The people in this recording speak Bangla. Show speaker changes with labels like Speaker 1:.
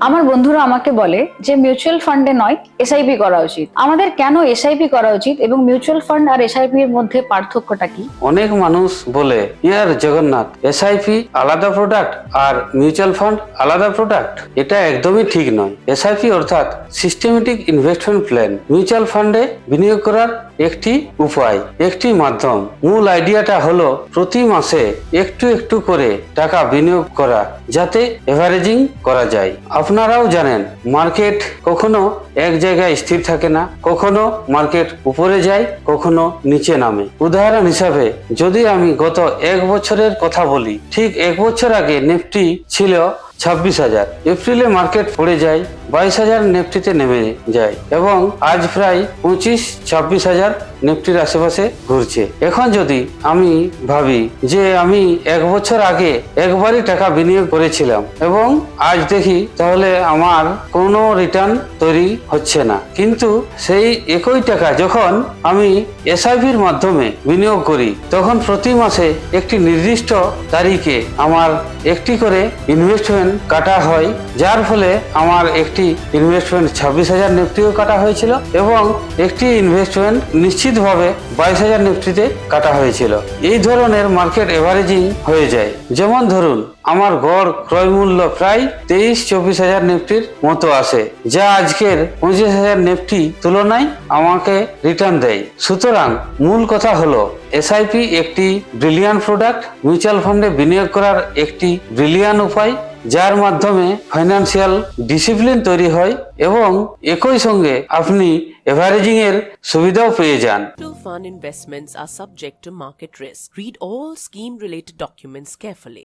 Speaker 1: আমার বন্ধুরা আমাকে বলে যে মিউচুয়াল ফান্ডে নয় এসআইপি করা উচিত। আমাদের কেন এসআইপি করা উচিত এবং মিউচুয়াল ফান্ড আর এসআইপি এর মধ্যে পার্থক্যটা কি?
Speaker 2: অনেক মানুষ বলে ইয়ার জগন্নাথ, এসআইপি আলাদা প্রোডাক্ট আর মিউচুয়াল ফান্ড আলাদা প্রোডাক্ট। এটা একদমই ঠিক নয়। এসআইপি অর্থাৎ সিস্টেমেটিক ইনভেস্টমেন্ট প্ল্যান, মিউচুয়াল ফান্ডে বিনিয়োগ করার একটি উপায়, একটি মাধ্যম। মূল আইডিয়াটা হলো প্রতি মাসে একটু একটু করে টাকা বিনিয়োগ করা, যাতে এভারেজিং করা যায়। আপনারাও জানেন মার্কেট কখনো এক জায়গায় স্থির থাকে না, কখনো মার্কেট উপরে যায়, কখনো নিচে নামে। উদাহরণ হিসাবে যদি আমি গত এক বছরের কথা বলি, ঠিক এক বছর আগে নিফটি ছিল 26,000, এপ্রিলে মার্কেট পড়ে যায় 22,000, নিফটিতে নেমে যায় এবং আজ প্রায় 25-26,000 নিফটির আশেপাশে ঘুরছে। এখন যদি আমি ভাবি যে আমি এক বছর আগে একবারই টাকা বিনিয়োগ করেছিলাম এবং আজ দেখি, তাহলে আমার কোনো রিটার্ন তৈরি হচ্ছে না। কিন্তু সেই একই টাকা যখন আমি এসআইপির মাধ্যমে বিনিয়োগ করি, তখন প্রতি মাসে একটি নির্দিষ্ট তারিখে আমার একটি করে ইনভেস্টমেন্ট কাটা হয়, যার ফলে আমার একটি ইনভেস্টমেন্ট 26,000 নিফটিও কাটা হয়েছিল এবং একটি ইনভেস্টমেন্ট নিশ্চিতভাবে 22,000 নিফটিতে কাটা হয়েছিল। এই ধরনের মার্কেট এভারেজিং হয়ে যায়। যেমন ধরুন, আমার গড় ক্রয় মূল্য প্রায় 23-24,000 নিফটির মতো আসে, যা আজকের 25,000 নিফটি তুলনায় আমাকে রিটার্ন দেয়। সুতরাং মূল কথা হলো, এসআইপি একটি ব্রিলিয়ান্ট প্রোডাক্ট, মিউচুয়াল ফান্ডে বিনিয়োগ করার একটি ব্রিলিয়ান্ট উপায়, যার মাধ্যমে ফাইন্যান্সিয়াল ডিসিপ্লিন তৈরি হয় এবং একই সঙ্গে আপনি এভারেজিং এর সুবিধাও পেয়ে যান।
Speaker 3: Mutual fund investments are subject to market risk. Read all scheme related documents carefully.